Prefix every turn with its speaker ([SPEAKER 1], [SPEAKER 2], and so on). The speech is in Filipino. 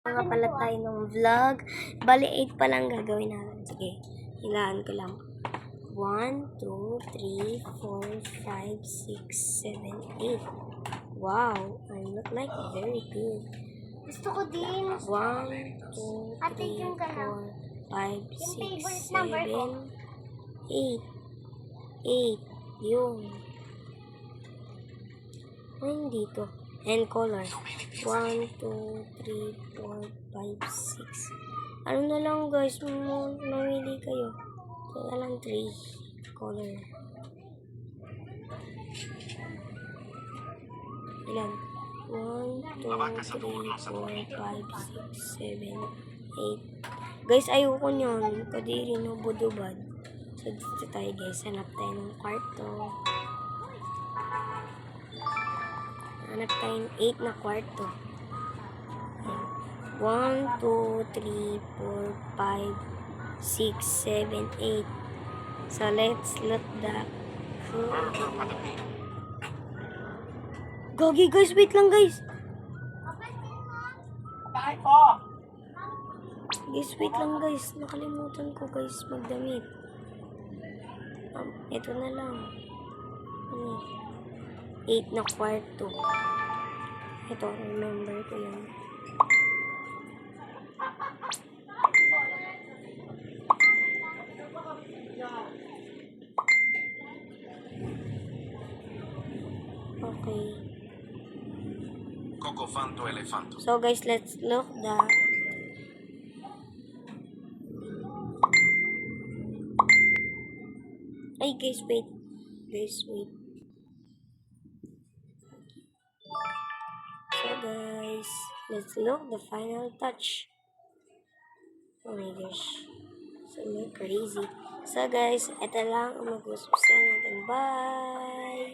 [SPEAKER 1] Nga pala tayo ng vlog. Bali, 8 pa lang gagawin natin. Sige, hilaan ko lang. 1, 2, 3, 4, 5, 6, 7, 8. Wow, I look like very good.
[SPEAKER 2] Gusto ko din.
[SPEAKER 1] 1, 2, 3, 4, 5, 6, 7, 8. 8. Yun. Ay, hindi to. And color. 1, 2, 3, 4, 5, 6. Ano na lang guys, mamili kayo. So na lang 3 color. Ilan? 1, 2, 3, 4, 5, 6, 7, 8. Guys, ayoko nyon. Kadiri no, budubad. So dito tayo guys. Hanap tayo ng kwarto. Hanap tayo ng 8 na kwarto. 1, 2, 3, 4, 5, 6, 7, 8. So, let's look the Gogi, guys. Wait lang, guys. Guys, wait lang, guys. Nakalimutan ko, guys, magdamit. Ito na lang. 8 na kwarto. Ito, remember ko yun. Okay.
[SPEAKER 3] Cocofanto elefanto.
[SPEAKER 1] So guys, let's look the Ay guys, wait. Guys, wait. So guys, let's look the final touch. Oh my gosh. So crazy. So guys, ito lang ang mag-uusap natin. Bye!